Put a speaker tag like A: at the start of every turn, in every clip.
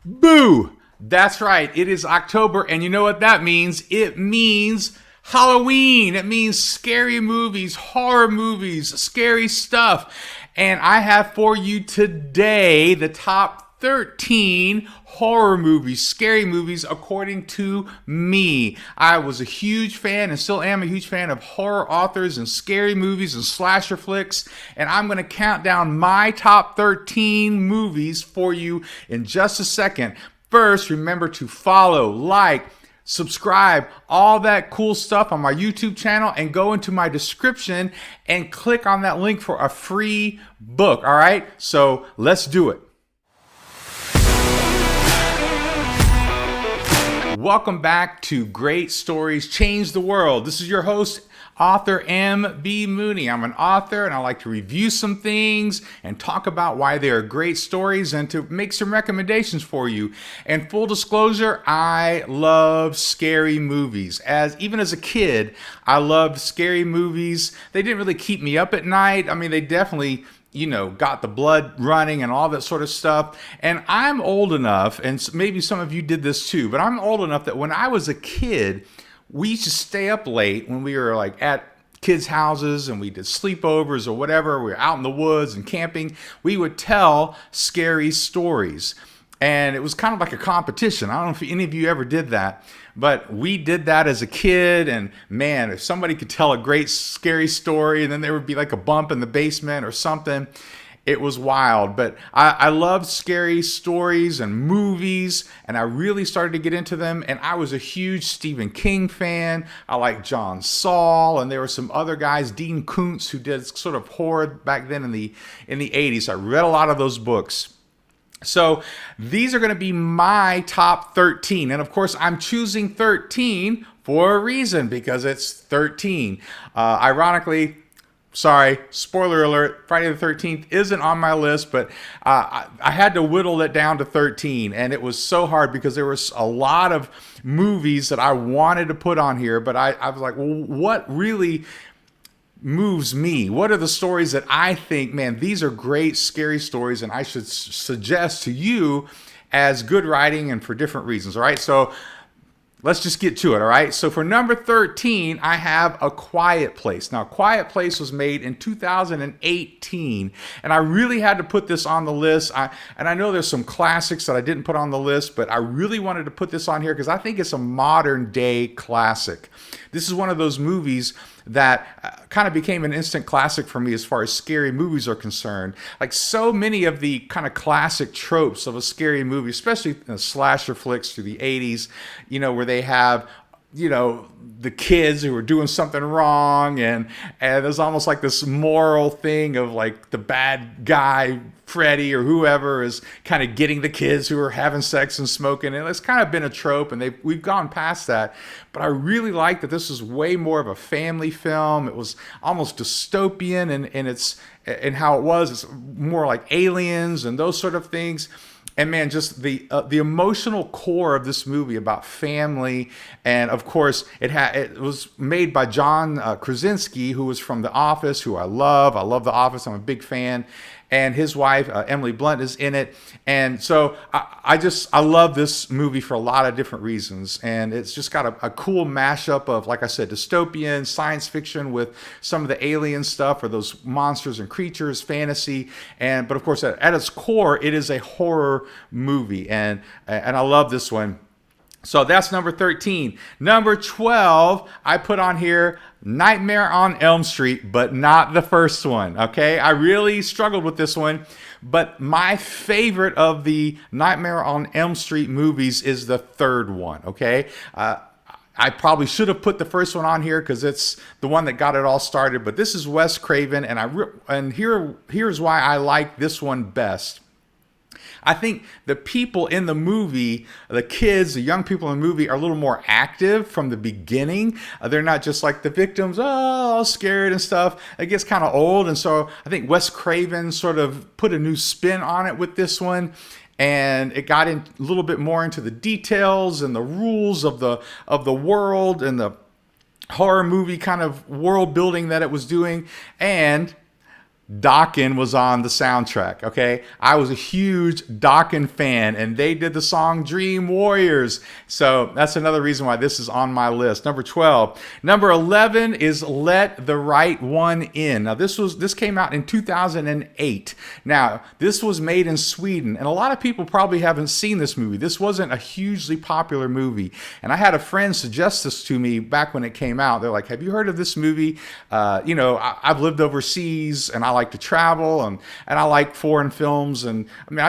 A: Boo! That's right. It is October, and you know what that means? It means Halloween. It means scary movies, horror movies, scary stuff. And I have for you today the top 13 horror movies, scary movies, according to me. I was a huge fan and still am a huge fan of horror authors and scary movies and slasher flicks. And I'm going to count down my top 13 movies for you in just a second. First, remember to follow, like, subscribe, all that cool stuff on my YouTube channel, and go into my description and click on that link for a free book. All right, so let's do it. Welcome back to Great Stories Change the World. This is your host, author M.B. Mooney. I'm an author, and I like to review some things and talk about why they are great stories and to make some recommendations for you. And full disclosure, I love scary movies. Even as a kid, I loved scary movies. They didn't really keep me up at night. I mean, they definitely got the blood running and all that sort of stuff. And I'm old enough, and maybe some of you did this too, but I'm old enough that when I was a kid, we used to stay up late when we were like at kids' houses and we did sleepovers or whatever. We were out in the woods and camping. We would tell scary stories. And it was kind of like a competition. I don't know if any of you ever did that, but we did that as a kid. And man, if somebody could tell a great scary story and then there would be like a bump in the basement or something, it was wild. But I loved scary stories and movies, and I really started to get into them. And I was a huge Stephen King fan. I liked John Saul, and there were some other guys, Dean Koontz, who did sort of horror back then in the 80s. I read a lot of those books. So these are going to be my top 13. And of course, I'm choosing 13 for a reason, because it's 13. Ironically, sorry, spoiler alert, Friday the 13th isn't on my list, but I had to whittle it down to 13. And it was so hard because there was a lot of movies that I wanted to put on here. But I was like, well, what really moves me? What are the stories that I think, man, these are great, scary stories, and I should suggest to you as good writing and for different reasons, all right? So let's just get to it, all right? So for number 13, I have A Quiet Place. Now, Quiet Place was made in 2018, and I really had to put this on the list. And I know there's some classics that I didn't put on the list, but I really wanted to put this on here because I think it's a modern day classic. This is one of those movies that kind of became an instant classic for me as far as scary movies are concerned. Like so many of the kind of classic tropes of a scary movie, especially in slasher flicks through the 80s, where they have the kids who are doing something wrong, and there's almost like this moral thing of like the bad guy Freddy or whoever is kind of getting the kids who are having sex and smoking, and it's kind of been a trope, and we've gone past that. But I really like that this is way more of a family film. It was almost dystopian and how it was. It's more like Aliens and those sort of things. And man, just the emotional core of this movie about family, and of course, it was made by John Krasinski, who was from The Office, who I love. I love The Office. I'm a big fan. And his wife, Emily Blunt, is in it. And so I love this movie for a lot of different reasons. And it's just got a cool mashup of, like I said, dystopian, science fiction with some of the alien stuff, or those monsters and creatures, fantasy. But of course, at its core, it is a horror movie. And I love this one. So that's number 13. Number 12, I put on here Nightmare on Elm Street, but not the first one, okay? I really struggled with this one, but my favorite of the Nightmare on Elm Street movies is the third one, okay? I probably should have put the first one on here because it's the one that got it all started, but this is Wes Craven, and here's why I like this one best. I think the people in the movie, the kids, the young people in the movie, are a little more active from the beginning. They're not just like the victims, all scared and stuff. It gets kind of old. And so I think Wes Craven sort of put a new spin on it with this one. And it got in a little bit more into the details and the rules of the world and the horror movie kind of world building that it was doing. And Dokken was on the soundtrack, okay? I was a huge Dokken fan, and they did the song Dream Warriors. So that's another reason why this is on my list. Number 12. Number 11 is Let the Right One In. Now, this came out in 2008. Now, this was made in Sweden, and a lot of people probably haven't seen this movie. This wasn't a hugely popular movie, and I had a friend suggest this to me back when it came out. They're like, have you heard of this movie? I've lived overseas, and I like to travel, and I like foreign films, and I mean,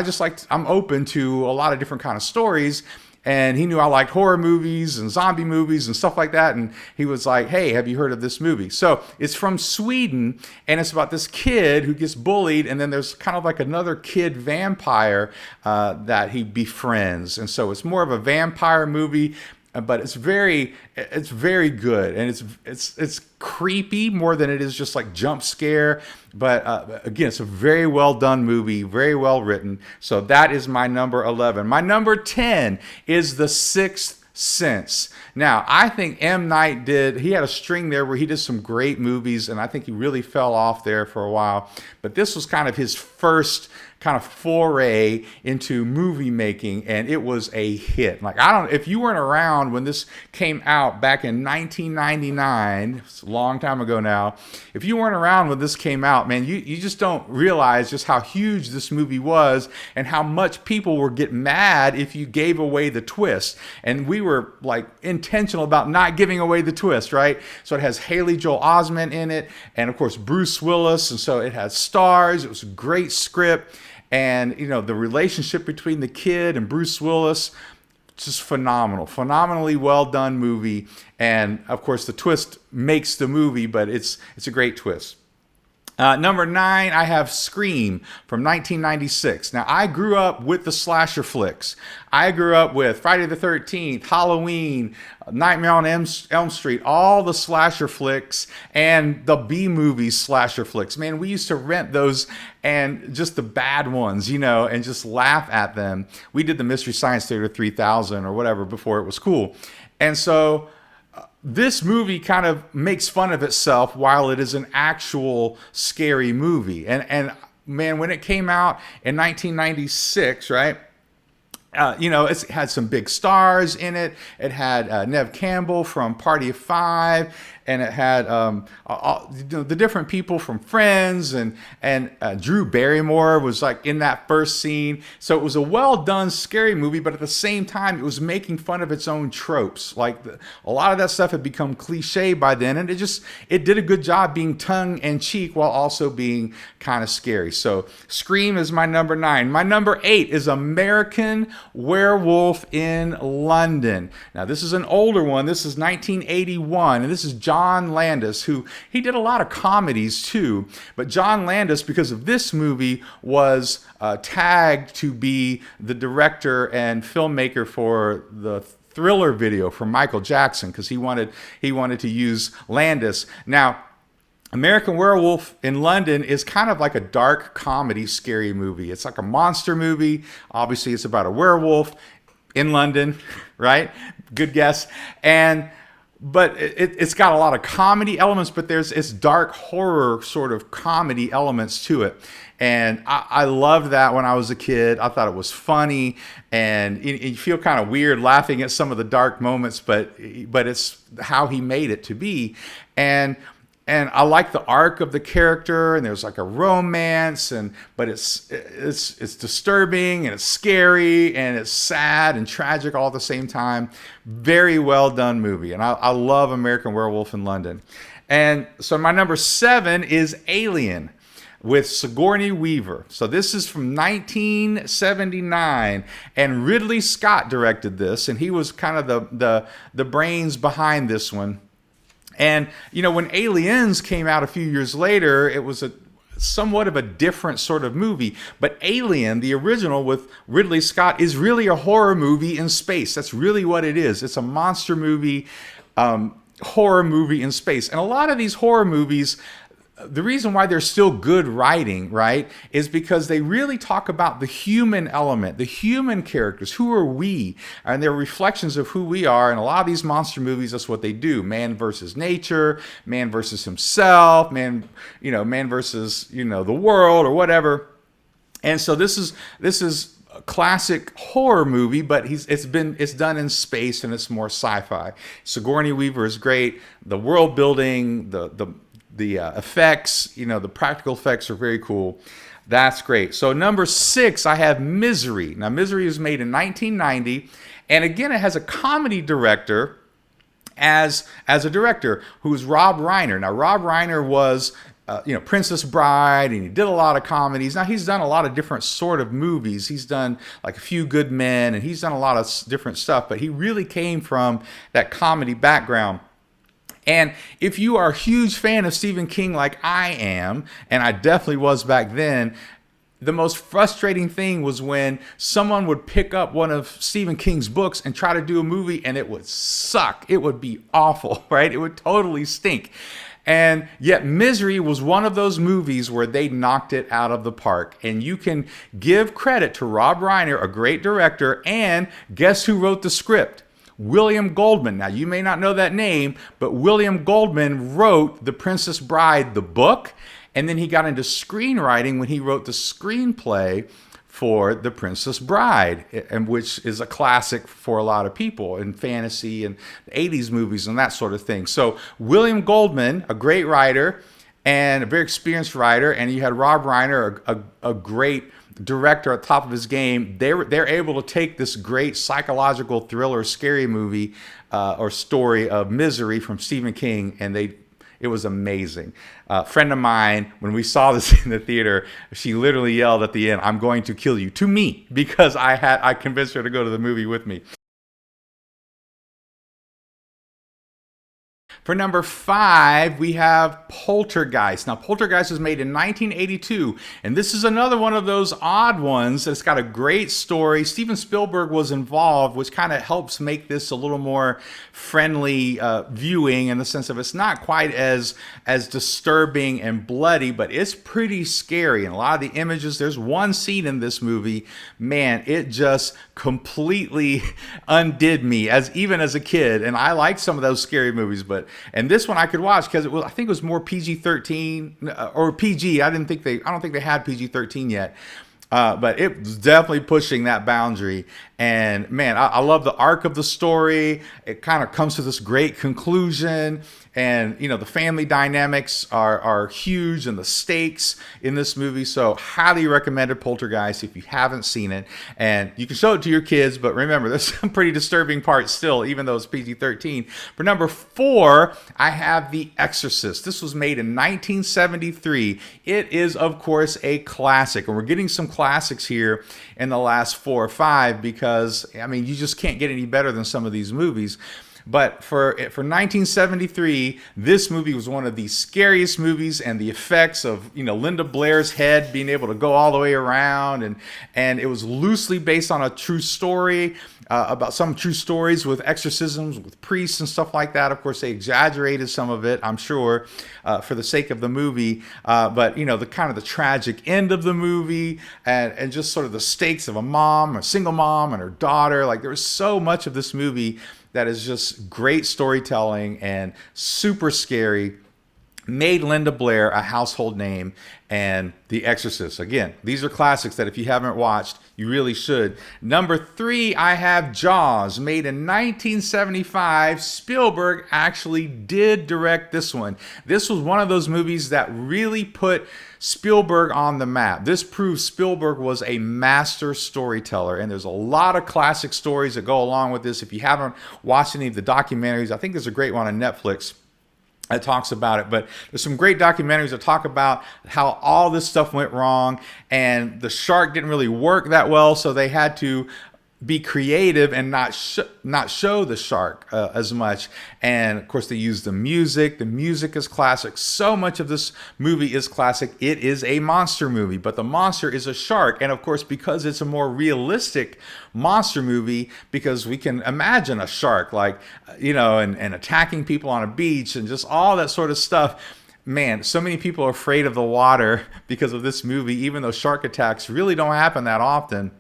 A: I'm open to a lot of different kind of stories. And he knew I liked horror movies and zombie movies and stuff like that. And he was like, hey, have you heard of this movie? So it's from Sweden, and it's about this kid who gets bullied, and then there's kind of like another kid vampire that he befriends. And so it's more of a vampire movie, but it's very good, and it's creepy more than it is just like jump scare. But again, it's a very well done movie, very well written. So that is my number 11. My number 10 is The Sixth Sense. Now, I think M. Night he had a string there where he did some great movies, and I think he really fell off there for a while. But this was kind of his first kind of foray into movie making, and it was a hit. Like, if you weren't around when this came out back in 1999, it's a long time ago now, if you weren't around when this came out, man, you just don't realize just how huge this movie was and how much people would get mad if you gave away the twist. And we were like intentional about not giving away the twist, right? So it has Haley Joel Osment in it, and of course Bruce Willis, and so it has stars. It was a great script. And, the relationship between the kid and Bruce Willis, just phenomenally well done movie. And of course, the twist makes the movie, but it's a great twist. Number 9, I have Scream from 1996. Now, I grew up with the slasher flicks. I grew up with Friday the 13th, Halloween, Nightmare on Elm Street, all the slasher flicks, and the B-movie slasher flicks. Man, we used to rent those, and just the bad ones, and just laugh at them. We did the Mystery Science Theater 3000 or whatever before it was cool. And so this movie kind of makes fun of itself while it is an actual scary movie. And man, when it came out in 1996, right? It had some big stars in it. It had Neve Campbell from Party of Five, and it had the different people from Friends, and Drew Barrymore was like in that first scene. So it was a well done scary movie, but at the same time, it was making fun of its own tropes. Like a lot of that stuff had become cliche by then, and it did a good job being tongue in cheek while also being kind of scary. So Scream is my number 9. My number 8 is American Werewolf in London. Now, this is an older one. This is 1981, and this is John Landis, who he did a lot of comedies too. But John Landis, because of this movie, was tagged to be the director and filmmaker for the Thriller video for Michael Jackson, because he wanted to use Landis. Now, American Werewolf in London is kind of like a dark comedy scary movie. It's like a monster movie. Obviously, it's about a werewolf in London, right? Good guess. But it's got a lot of comedy elements, but it's dark horror sort of comedy elements to it. And I loved that when I was a kid. I thought it was funny, and you feel kind of weird laughing at some of the dark moments, but it's how he made it to be. And I like the arc of the character, and there's like a romance, but it's disturbing, and it's scary, and it's sad and tragic all at the same time. Very well done movie, and I love American Werewolf in London. And so my number 7 is Alien with Sigourney Weaver. So this is from 1979, and Ridley Scott directed this, and he was kind of the brains behind this one. And, when Aliens came out a few years later, it was somewhat of a different sort of movie. But Alien, the original with Ridley Scott, is really a horror movie in space. That's really what it is. It's a monster movie, horror movie in space. And a lot of these horror movies, the reason why they're still good writing, right, is because they really talk about the human element, the human characters. Who are we? And they're reflections of who we are. And a lot of these monster movies, that's what they do. Man versus nature, man versus himself, man versus, the world or whatever. And so this is a classic horror movie, but it's done in space and it's more sci-fi. Sigourney Weaver is great. The world building, the effects, the practical effects are very cool. That's great. So number 6, I have Misery. Now, Misery was made in 1990, and again, it has a comedy director as a director, who's Rob Reiner. Now, Rob Reiner was Princess Bride, and he did a lot of comedies. Now, he's done a lot of different sort of movies. He's done like A Few Good Men, and he's done a lot of different stuff, but he really came from that comedy background. And if you are a huge fan of Stephen King like I am, and I definitely was back then, the most frustrating thing was when someone would pick up one of Stephen King's books and try to do a movie, and it would suck. It would be awful, right? It would totally stink. And yet Misery was one of those movies where they knocked it out of the park. And you can give credit to Rob Reiner, a great director, and guess who wrote the script? William Goldman. Now, you may not know that name, but William Goldman wrote The Princess Bride, the book, and then he got into screenwriting when he wrote the screenplay for The Princess Bride, and which is a classic for a lot of people in fantasy and 80s movies and that sort of thing. So William Goldman, a great writer and a very experienced writer, and you had Rob Reiner, a great director at the top of his game. They're able to take this great psychological thriller, scary movie or story of Misery from Stephen King, and it was amazing. A friend of mine, when we saw this in the theater, she literally yelled at the end, "I'm going to kill you," to me, because I convinced her to go to the movie with me. For number 5, we have Poltergeist. Now, Poltergeist was made in 1982, and this is another one of those odd ones that's got a great story. Steven Spielberg was involved, which kind of helps make this a little more friendly viewing, in the sense of it's not quite as disturbing and bloody, but it's pretty scary. And a lot of the images, there's one scene in this movie, man, it just completely undid me, even as a kid. And I liked some of those scary movies, and this one I could watch because I think it was more PG-13 or PG. I don't think they had PG-13 yet. But it was definitely pushing that boundary. And man, I love the arc of the story. It kind of comes to this great conclusion. And, the family dynamics are huge, and the stakes in this movie. So highly recommended Poltergeist if you haven't seen it. And you can show it to your kids, but remember, there's some pretty disturbing parts still, even though it's PG-13. For number 4, I have The Exorcist. This was made in 1973. It is, of course, a classic. And we're getting some classics here in the last 4 or 5 because, you just can't get any better than some of these movies. But for 1973, this movie was one of the scariest movies, and the effects of Linda Blair's head being able to go all the way around, and it was loosely based on a true story about some true stories with exorcisms with priests and stuff like that. Of course, they exaggerated some of it, I'm sure, for the sake of the movie. But the kind of the tragic end of the movie, and just sort of the stakes of a single mom, and her daughter. Like, there was so much of this movie that is just great storytelling and super scary. Made Linda Blair a household name. And The Exorcist, again, these are classics that if you haven't watched, you really should. Number 3, I have Jaws, made in 1975. Spielberg actually did direct this one. This was one of those movies that really put Spielberg on the map. This proves Spielberg was a master storyteller, and there's a lot of classic stories that go along with this. If you haven't watched any of the documentaries, I think there's a great one on Netflix that talks about it, but there's some great documentaries that talk about how all this stuff went wrong, and the shark didn't really work that well, so they had to be creative and not show the shark as much. And of course, they use the music. The music is classic. So much of this movie is classic. It is a monster movie, but the monster is a shark. And of course, because it's a more realistic monster movie, because we can imagine a shark and attacking people on a beach and just all that sort of stuff, man, so many people are afraid of the water because of this movie, even though shark attacks really don't happen that often.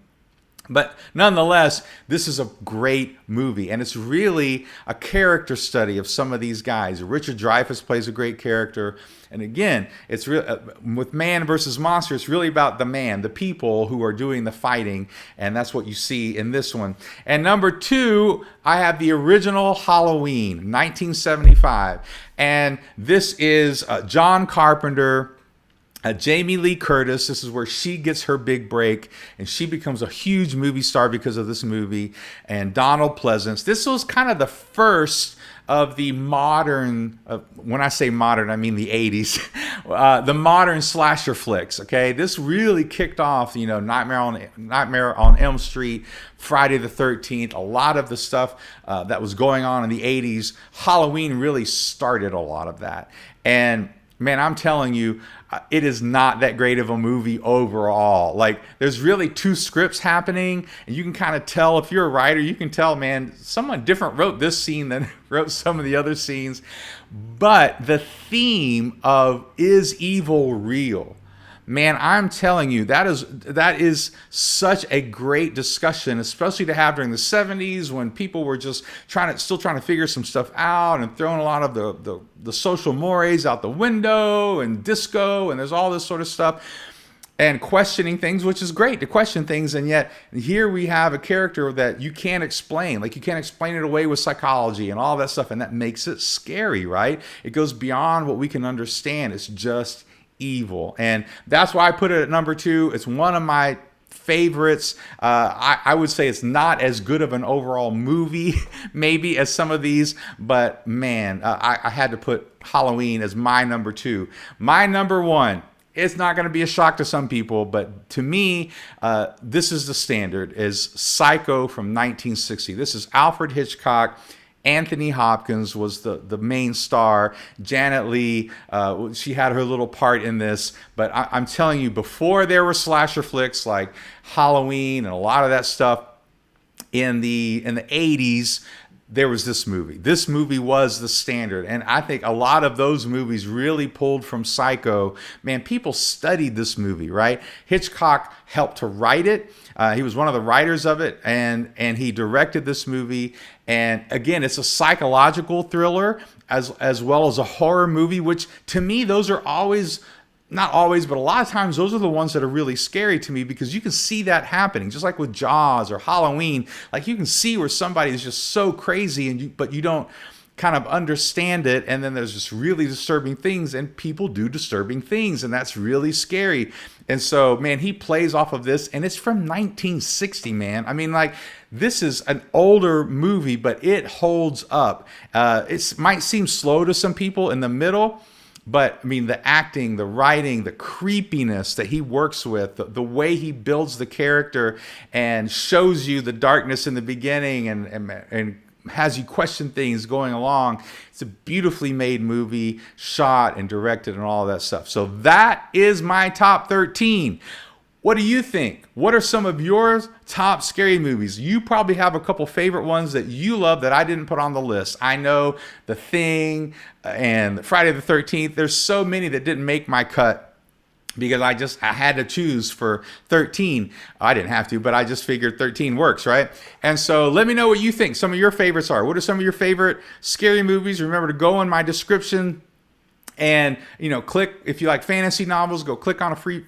A: But nonetheless, this is a great movie, and it's really a character study of some of these guys. Richard Dreyfuss plays a great character, and again, it's real with man versus monster. It's really about the man, the people who are doing the fighting, and that's what you see in this one. And number 2, I have the original Halloween, 1975, and this is John Carpenter. Jamie Lee Curtis, this is where she gets her big break, and she becomes a huge movie star because of this movie. And Donald Pleasance. This was kind of the first of the modern, when I say modern, I mean the 80s, the modern slasher flicks, okay? This really kicked off, Nightmare on Elm Street, Friday the 13th, a lot of the stuff that was going on in the 80s. Halloween really started a lot of that. And man, I'm telling you, it is not that great of a movie overall. Like, there's really 2 scripts happening, and you can kind of tell, if you're a writer, you can tell, man, someone different wrote this scene than wrote some of the other scenes. But the theme of, is evil real? Man, I'm telling you, that is such a great discussion, especially to have during the 70s when people were just still trying to figure some stuff out and throwing a lot of the social mores out the window, and disco, and there's all this sort of stuff, and questioning things, which is great to question things. And yet here we have a character that you can't explain. Like, you can't explain it away with psychology and all that stuff, and that makes it scary, right? It goes beyond what we can understand. It's just evil. And that's why I put it at number 2. It's one of my favorites. I would say it's not as good of an overall movie maybe as some of these, but man, I had to put Halloween as my number 2. My number 1, it's not going to be a shock to some people, but to me, this is the standard, is Psycho from 1960. This is Alfred Hitchcock. Anthony Hopkins was the main star. Janet Leigh, she had her little part in this. But I'm telling you, before there were slasher flicks like Halloween and a lot of that stuff in the 80s, there was this movie. This movie was the standard. And I think a lot of those movies really pulled from Psycho. Man, people studied this movie, right? Hitchcock helped to write it. He was one of the writers of it, and he directed this movie. And again, it's a psychological thriller as well as a horror movie, which to me, those are always, not always, but a lot of times those are the ones that are really scary to me, because you can see that happening, just like with Jaws or Halloween. Like, you can see where somebody is just so crazy, but you don't kind of understand it, and then there's just really disturbing things, and people do disturbing things, and that's really scary. And so, man, he plays off of this, and it's from 1960, man. I mean, like, this is an older movie, but it holds up. It might seem slow to some people in the middle, but I mean, the acting, the writing, the creepiness that he works with, the way he builds the character and shows you the darkness in the beginning and has you question things going along. It's a beautifully made movie, shot and directed and all of that stuff. So that is my top 13. What do you think? What are some of your top scary movies? You probably have a couple favorite ones that you love that I didn't put on the list. I know The Thing and Friday the 13th. There's so many that didn't make my cut because I had to choose for 13. I didn't have to, but I just figured 13 works, right? And so let me know what you think some of your favorites are. What are some of your favorite scary movies? Remember to go in my description and, click, if you like fantasy novels, go click on a free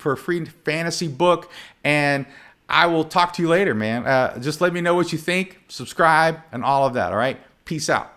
A: fantasy book, and I will talk to you later, man. Just let me know what you think, subscribe, and all of that, all right? Peace out.